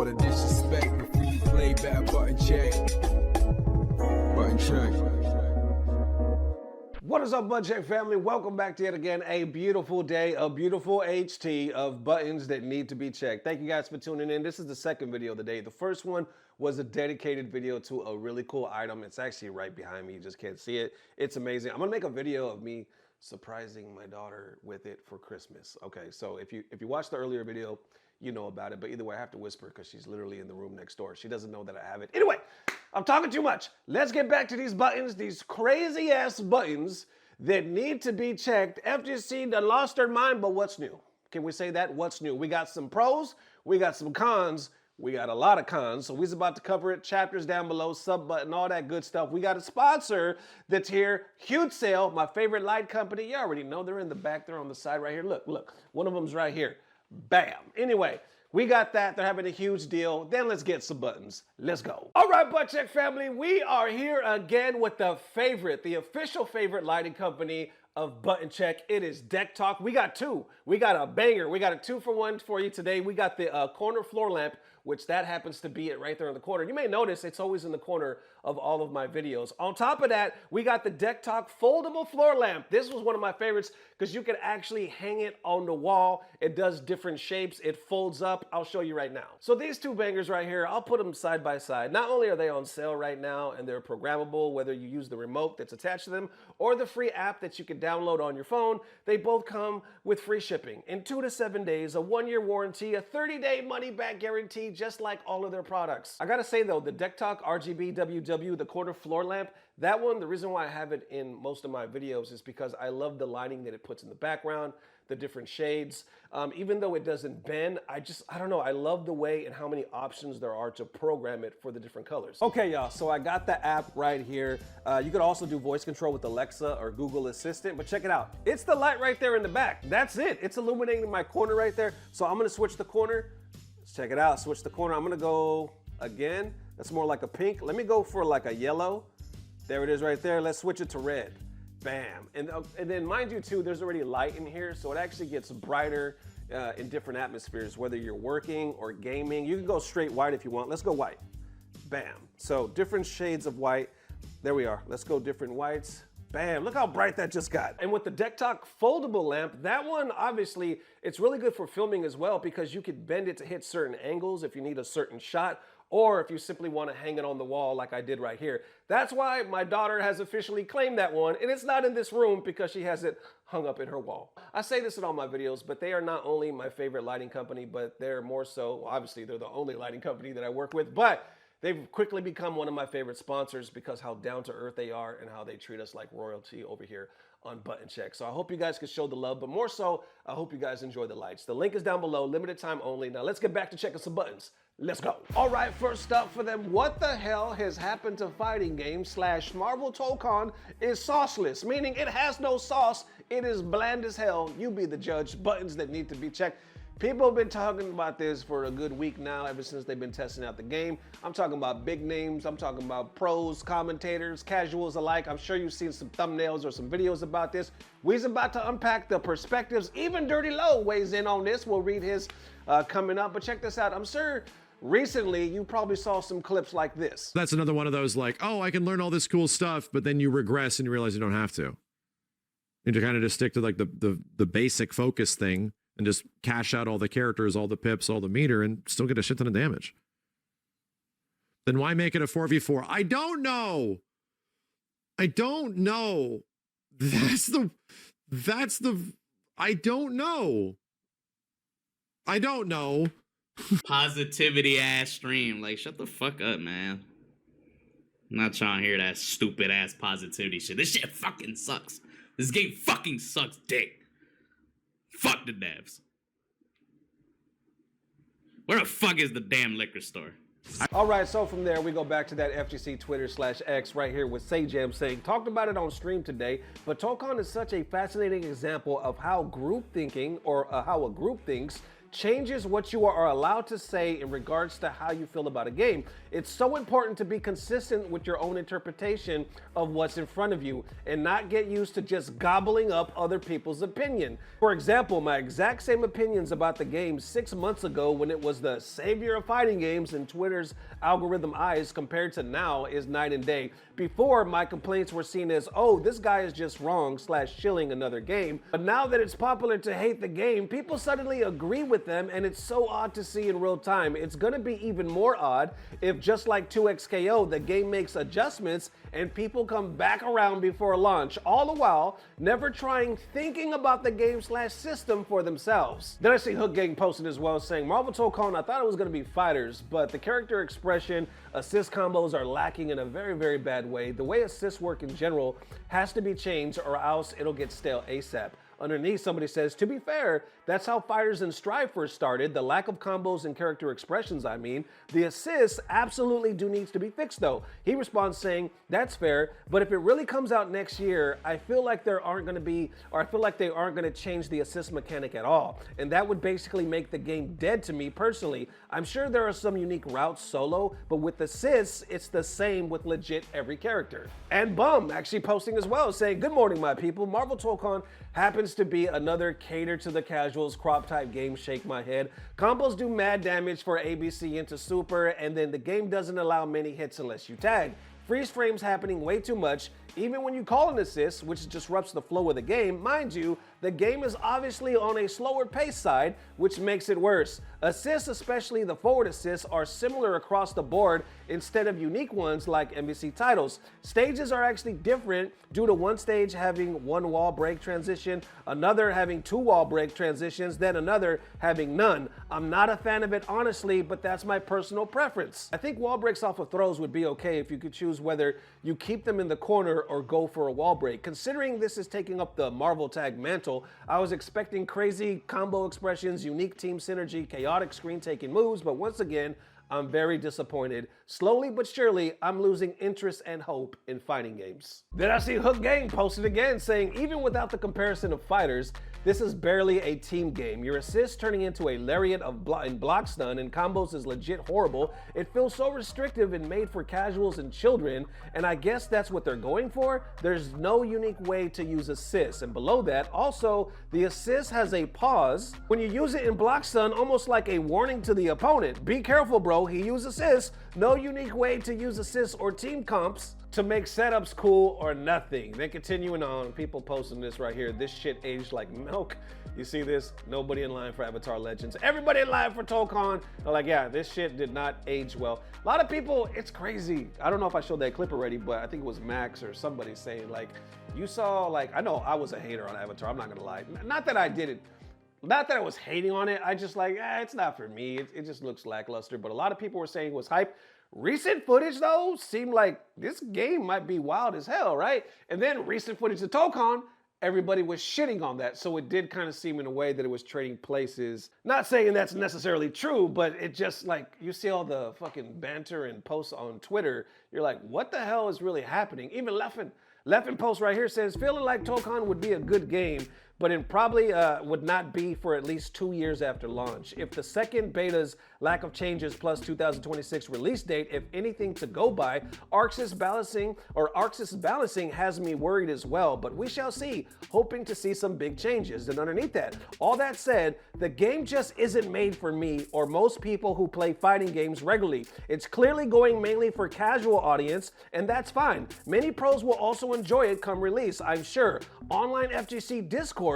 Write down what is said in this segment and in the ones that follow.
all the disrespect before you play back. Button check. Button check. What is up, Button Check family? Welcome back to yet again a beautiful day, a beautiful HT of buttons that need to be checked. Thank you guys for tuning in. This is the second video of the day. The first one was a dedicated video to a really cool item. It's actually right behind me. You just can't see it. It's amazing. I'm gonna make a video of me surprising my daughter with it for Christmas. Okay, so if you watched the earlier video, you know about it. But either way, I have to whisper because she's literally in the room next door. She doesn't know that I have it. Anyway, I'm talking too much. Let's get back to these buttons, these crazy ass buttons that need to be checked. FGC done lost their mind, but what's new? Can we say that? What's new? We got some pros, we got some cons, we got a lot of cons, so we're about to cover it. Chapters down below, sub button, all that good stuff. We got a sponsor that's here, Huge Sale, my favorite light company. You already know they're in the back, they're on the side right here. Look, look, one of them's right here. Bam. Anyway, we got that. They're having a huge deal. Then let's get some buttons. Let's go. All right, Butt Check family, we are here again with the official favorite lighting company of Button Check. It is DeckTok. We got two. We got a banger. We got a 2-for-1 for you today. We got the corner floor lamp, which that happens to be it right there in the corner. You may notice it's always in the corner of all of my videos. On top of that, we got the DeckTok foldable floor lamp. This was one of my favorites because you can actually hang it on the wall. It does different shapes. It folds up. I'll show you right now. So these two bangers right here, I'll put them side by side. Not only are they on sale right now and they're programmable, whether you use the remote that's attached to them or the free app that you can download on your phone, they both come with free shipping in 2 to 7 days, a 1-year warranty, a 30-day money-back guarantee, just like all of their products. I gotta say though, the DeckTok RGB WW, the corner floor lamp, that one, the reason why I have it in most of my videos is because I love the lighting that it puts in the background, the different shades. Even though it doesn't bend, I don't know, I love the way and how many options there are to program it for the different colors. Okay, y'all, so I got the app right here. You could also do voice control with Alexa or Google Assistant, but check it out. It's the light right there in the back. That's it. It's illuminating my corner right there. So I'm gonna switch the corner. Let's check it out, switch the corner. I'm gonna go again. That's more like a pink. Let me go for like a yellow. There it is right there. Let's switch it to red. Bam. And then mind you too, there's already light in here, so it actually gets brighter in different atmospheres, whether you're working or gaming. You can go straight white if you want. Let's go white. Bam. So different shades of white. There we are. Let's go different whites. Bam, look how bright that just got. And with the DeckTok foldable lamp, that one, obviously, it's really good for filming as well because you could bend it to hit certain angles if you need a certain shot, or if you simply want to hang it on the wall like I did right here. That's why my daughter has officially claimed that one, and it's not in this room because she has it hung up in her wall. I say this in all my videos, but they are not only my favorite lighting company, but they're more so, well, obviously they're the only lighting company that I work with, but they've quickly become one of my favorite sponsors because how down to earth they are and how they treat us like royalty over here on Button Check. So I hope you guys can show the love, but more so, I hope you guys enjoy the lights. The link is down below, limited time only. Now let's get back to checking some buttons. Let's go. All right, first up for them, what the hell has happened to fighting game / Marvel Tokon is sauceless, meaning it has no sauce. It is bland as hell. You be the judge. Buttons that need to be checked. People have been talking about this for a good week now, ever since they've been testing out the game. I'm talking about big names, I'm talking about pros, commentators, casuals alike. I'm sure you've seen some thumbnails or some videos about this. We's about to unpack the perspectives. Even Dirty Lo weighs in on this. We'll read his coming up, but check this out. I'm sure recently you probably saw some clips like this. That's another one of those like, oh, I can learn all this cool stuff, but then you regress and you realize you don't have to. And to kind of just stick to like the basic focus thing and just cash out all the characters, all the pips, all the meter, and still get a shit ton of damage. Then why make it a 4v4? I don't know. I don't know. I don't know. I don't know. Positivity ass stream. Like, shut the fuck up, man. I'm not trying to hear that stupid ass positivity shit. This shit fucking sucks. This game fucking sucks dick. Fuck the devs. Where the fuck is the damn liquor store? All right, so from there, we go back to that FGC Twitter /X right here with Sajam saying, talked about it on stream today, but Tokon is such a fascinating example of how group thinking or how a group thinks changes what you are allowed to say in regards to how you feel about a game. It's so important to be consistent with your own interpretation of what's in front of you and not get used to just gobbling up other people's opinion. For example, my exact same opinions about the game 6 months ago when it was the savior of fighting games in Twitter's algorithm eyes compared to now is night and day. Before, my complaints were seen as, oh, this guy is just wrong / shilling another game. But now that it's popular to hate the game, people suddenly agree with them, and it's so odd to see in real time. It's gonna be even more odd if, just like 2XKO, the game makes adjustments and people come back around before launch, all the while never thinking about the game / system for themselves. Then I see Hook Gang posted as well saying, Marvel Tokon, I thought it was gonna be fighters, but the character expression, assist combos are lacking in a very, very bad way. The way assists work in general has to be changed or else it'll get stale ASAP. Underneath, somebody says, to be fair, that's how Fighters and Strive first started. The lack of combos and character expressions, I mean. The assists absolutely do needs to be fixed though. He responds saying, that's fair, but if it really comes out next year, I feel like they aren't going to change the assist mechanic at all. And that would basically make the game dead to me personally. I'm sure there are some unique routes solo, but with assists, it's the same with legit every character. And Bum actually posting as well saying, good morning, my people. Marvel Tokon happens to be another cater to the casuals crop type game. Shake my head. Combos do mad damage for ABC into super, and then the game doesn't allow many hits unless you tag. Freeze frames happening way too much, even when you call an assist, which disrupts the flow of the game. Mind you, the game is obviously on a slower pace side, which makes it worse. Assists, especially the forward assists, are similar across the board instead of unique ones like NBC titles. Stages are actually different due to one stage having one wall break transition, another having two wall break transitions, then another having none. I'm not a fan of it honestly, but that's my personal preference. I think wall breaks off of throws would be okay if you could choose whether you keep them in the corner or go for a wall break. Considering this is taking up the Marvel tag mantle, I was expecting crazy combo expressions, unique team synergy, chaotic screen taking moves, but once again, I'm very disappointed. Slowly but surely, I'm losing interest and hope in fighting games. Then I see Hook Gang posted again saying, even without the comparison of fighters, this is barely a team game. Your assist turning into a lariat of block stun and combos is legit horrible. It feels so restrictive and made for casuals and children, and I guess that's what they're going for. There's no unique way to use assist. And below that, also, the assist has a pause when you use it in block stun, almost like a warning to the opponent. Be careful, bro, he used assist. No unique way to use assists or team comps to make setups cool or nothing. Then continuing on, people posting this right here. This shit aged like milk. You see this? Nobody in line for Avatar Legends. Everybody in line for Tokon. They're like, yeah, this shit did not age well. A lot of people, it's crazy. I don't know if I showed that clip already, but I think it was Max or somebody saying like, you saw like, I know I was a hater on Avatar, I'm not gonna lie. Not that I did it. Not that I was hating on it, I just like, it's not for me. It just looks lackluster, but a lot of people were saying it was hype. Recent footage though seemed like this game might be wild as hell, right? And then recent footage of Tokon, everybody was shitting on that. So it did kind of seem in a way that it was trading places. Not saying that's necessarily true, but it just like, you see all the fucking banter and posts on Twitter, you're like, what the hell is really happening? Even Leffen post right here says, feeling like Tokon would be a good game, but it probably would not be for at least 2 years after launch. If the second beta's lack of changes plus 2026 release date, if anything to go by, Arxis balancing has me worried as well, but we shall see, hoping to see some big changes. And underneath that, all that said, the game just isn't made for me or most people who play fighting games regularly. It's clearly going mainly for casual audience, and that's fine. Many pros will also enjoy it come release, I'm sure. Online FGC discourse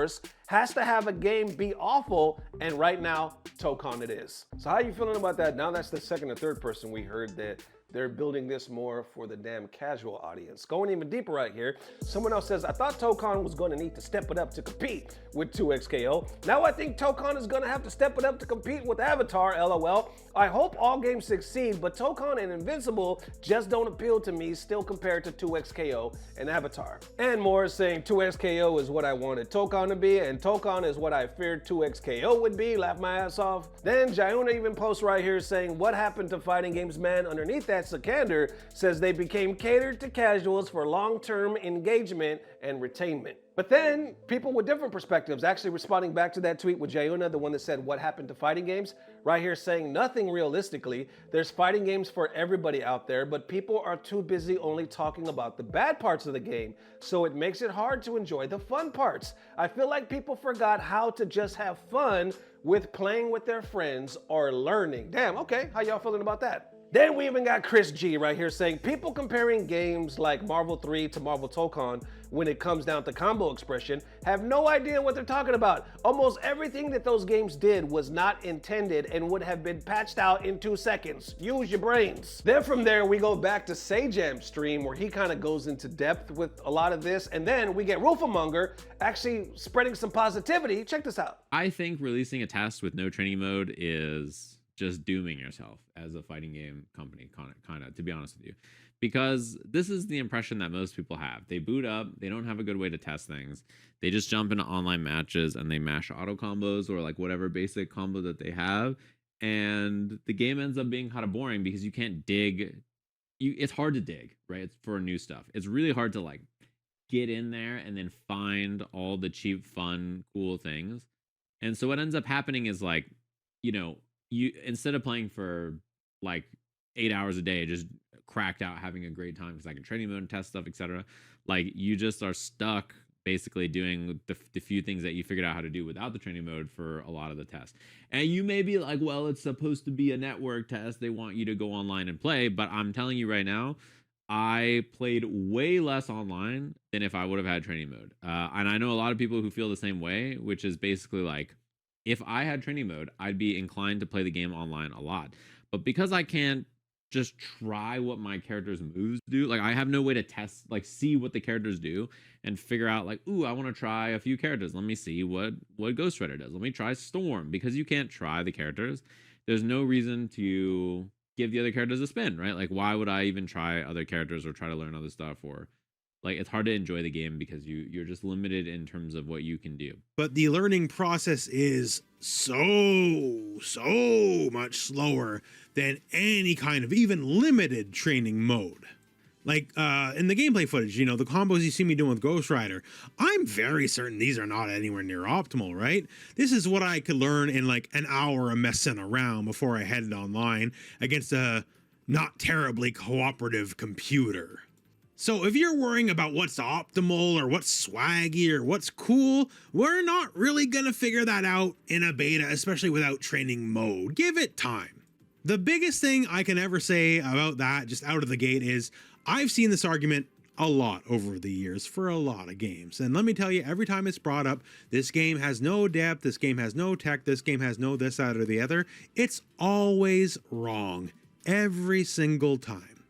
has to have a game be awful, and right now, Tokon it is. So how are you feeling about that? Now that's the second or third person we heard that they're building this more for the damn casual audience. Going even deeper right here, someone else says, I thought Tokon was going to need to step it up to compete with 2XKO. Now I think Tokon is going to have to step it up to compete with Avatar, LOL. I hope all games succeed, but Tokon and Invincible just don't appeal to me still compared to 2XKO and Avatar. And more is saying 2XKO is what I wanted Tokon to be, and Tokon is what I feared 2XKO would be. Laugh my ass off. Then Jayuna even posts right here saying, what happened to fighting games, man? Underneath that Sikander says they became catered to casuals for long-term engagement and retainment. But then, people with different perspectives actually responding back to that tweet with Jayuna, the one that said, what happened to fighting games? Right here saying, nothing realistically. There's fighting games for everybody out there, but people are too busy only talking about the bad parts of the game, so it makes it hard to enjoy the fun parts. I feel like people forgot how to just have fun with playing with their friends or learning. Damn, okay, how y'all feeling about that? Then we even got Chris G right here saying, people comparing games like Marvel 3 to Marvel Tokon when it comes down to combo expression have no idea what they're talking about. Almost everything that those games did was not intended and would have been patched out in 2 seconds. Use your brains. Then from there, we go back to Sajam's stream where he kind of goes into depth with a lot of this. And then we get Rooflemonger actually spreading some positivity. Check this out. I think releasing a test with no training mode is just dooming yourself as a fighting game company, kind of, to be honest with you, because this is the impression that most people have. They boot up, they don't have a good way to test things, they just jump into online matches and they mash auto combos or like whatever basic combo that they have, and the game ends up being kind of boring because you can't dig. It's hard to dig, right? It's for new stuff. It's really hard to like get in there and then find all the cheap, fun, cool things. And so what ends up happening is like, you know, you instead of playing for like 8 hours a day, just cracked out having a great time because I can training mode and test stuff, etc. Like you just are stuck basically doing the few things that you figured out how to do without the training mode for a lot of the tests. And you may be like, well, it's supposed to be a network test. They want you to go online and play. But I'm telling you right now, I played way less online than if I would have had training mode. And I know a lot of people who feel the same way, which is basically like, if I had training mode, I'd be inclined to play the game online a lot. But because I can't just try what my character's moves do, like I have no way to test, like see what the characters do and figure out like, ooh, I want to try a few characters. Let me see what Ghost Rider does. Let me try Storm. Because you can't try the characters, there's no reason to give the other characters a spin, right? Like why would I even try other characters or try to learn other stuff? Or like it's hard to enjoy the game because you're just limited in terms of what you can do. But the learning process is so much slower than any kind of even limited training mode. Like in the gameplay footage, you know, the combos you see me doing with Ghost Rider, I'm very certain these are not anywhere near optimal, right? This is what I could learn in like an hour of messing around before I headed online against a not terribly cooperative computer. So if you're worrying about what's optimal or what's swaggy or what's cool, we're not really gonna figure that out in a beta, especially without training mode. Give it time. The biggest thing I can ever say about that, just out of the gate, is I've seen this argument a lot over the years for a lot of games. And let me tell you, every time it's brought up, this game has no depth, this game has no tech, this game has no this, that, or the other, it's always wrong. Every single time.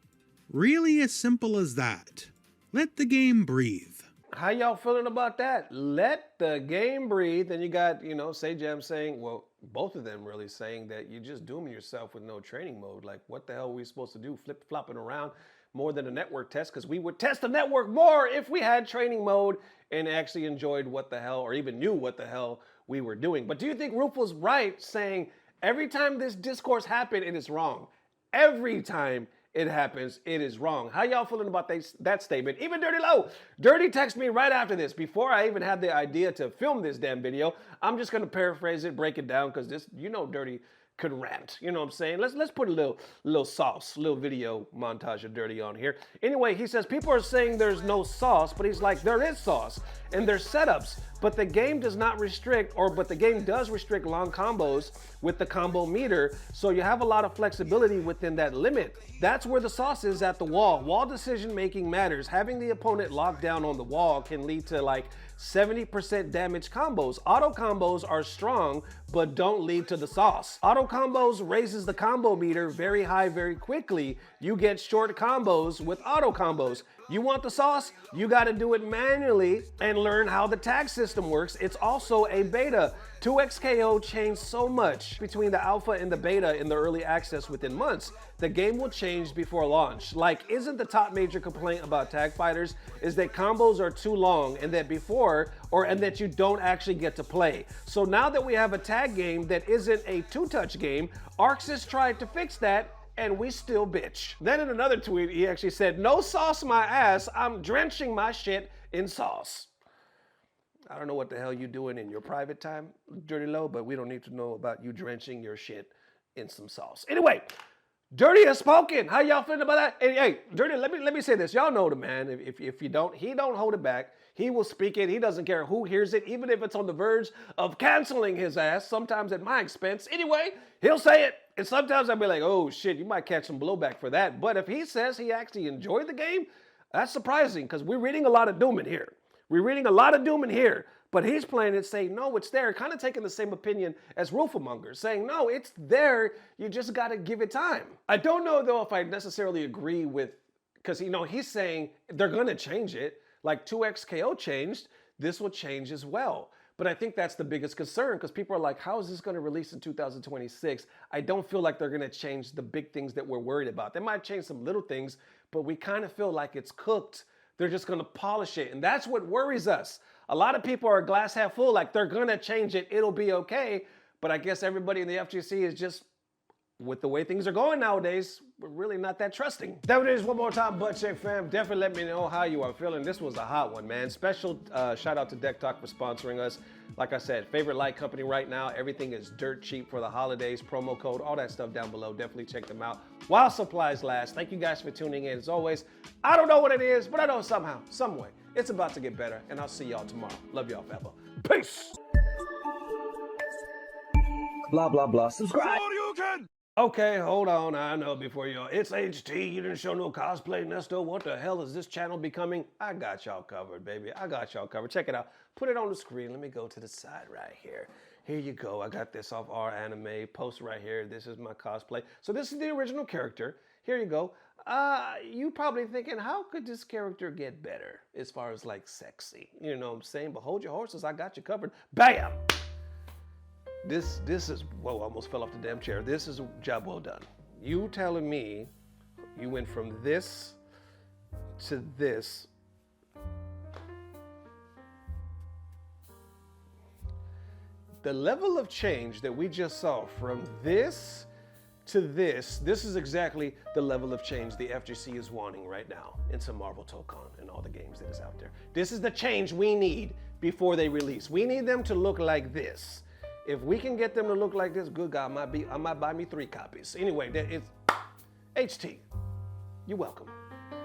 Really as simple as that. Let the game breathe. How y'all feeling about that? Let the game breathe. And you got, you know, Sajam saying, well, both of them really saying that you're just dooming yourself with no training mode. Like, what the hell are we supposed to do? Flip-flopping around more than a network test? Because we would test the network more if we had training mode and actually enjoyed what the hell, or even knew what the hell we were doing. But do you think Roof was right saying every time this discourse happened, it is wrong? Every time it happens, it is wrong. How y'all feeling about that statement? Even Dirty Lo. Dirty texted me right after this, before I even had the idea to film this damn video. I'm just gonna paraphrase it, break it down, because this, you know, Dirty could rant. You know what I'm saying? Let's put a little sauce, little video montage of Dirty on here. Anyway, he says people are saying there's no sauce, but he's like, there is sauce and there's setups, but the game does not restrict, but the game does restrict long combos with the combo meter, so you have a lot of flexibility within that limit. That's where the sauce is, at the wall. Wall decision making matters. Having the opponent locked down on the wall can lead to like 70% damage combos. Auto combos are strong, but don't lead to the sauce. Auto combos raises the combo meter very high very quickly. You get short combos with auto combos. You want the sauce? You got to do it manually and learn how the tag system works. It's also a beta. 2XKO changed so much between the alpha and the beta in the early access within months. The game will change before launch. Like, isn't the top major complaint about tag fighters is that combos are too long and that and that you don't actually get to play. So now that we have a tag game that isn't a two-touch game, Arxis tried to fix that and we still bitch. Then in another tweet, he actually said, no sauce my ass, I'm drenching my shit in sauce. I don't know what the hell you doing in your private time, Dirty Lo, but we don't need to know about you drenching your shit in some sauce. Anyway, Dirty has spoken. How y'all feeling about that? Hey, Dirty, let me say this. Y'all know the man. If you don't, he don't hold it back. He will speak it. He doesn't care who hears it, even if it's on the verge of canceling his ass, sometimes at my expense. Anyway, he'll say it. And sometimes I'll be like, oh shit, you might catch some blowback for that. But if he says he actually enjoyed the game, that's surprising because we're reading a lot of doom in here. We're reading a lot of doom in here, but he's playing it saying, no, it's there, kind of taking the same opinion as Rooflemonger, saying, no, it's there, you just got to give it time. I don't know, though, if I necessarily agree with, because, he's saying they're going to change it, like 2XKO changed, this will change as well. But I think that's the biggest concern, because people are like, how is this going to release in 2026? I don't feel like they're going to change the big things that we're worried about. They might change some little things, but we kind of feel like it's cooked. They're just going to polish it. And that's what worries us. A lot of people are glass half full, like they're going to change it. It'll be okay. But I guess everybody in the FGC is just, with the way things are going nowadays, we're really not that trusting. That it is one more time, Butt Check fam. Definitely let me know how you are feeling. This was a hot one, man. Special shout out to DeckTok for sponsoring us. Like I said, favorite light company right now. Everything is dirt cheap for the holidays. Promo code, all that stuff down below. Definitely check them out while supplies last. Thank you guys for tuning in. As always, I don't know what it is, but I know somehow, some way, it's about to get better. And I'll see y'all tomorrow. Love y'all forever. Peace. Blah, blah, blah. Subscribe. Okay, hold on. I know before y'all. It's HT. You didn't show no cosplay, Nesto. What the hell is this channel becoming? I got y'all covered, baby. I got y'all covered. Check it out. Put it on the screen. Let me go to the side right here. Here you go. I got this off our anime post right here. This is my cosplay. So this is the original character. Here you go. You probably thinking, how could this character get better as far as like sexy? You know what I'm saying? But hold your horses. I got you covered. Bam! This is, whoa, almost fell off the damn chair. This is a job well done. You telling me you went from this to this. The level of change that we just saw from this to this is exactly the level of change the FGC is wanting right now into Marvel Tokon and all the games that is out there. This is the change we need before they release. We need them to look like this. If we can get them to look like this, good God, I might buy me 3 copies. Anyway, it's HT. You're welcome.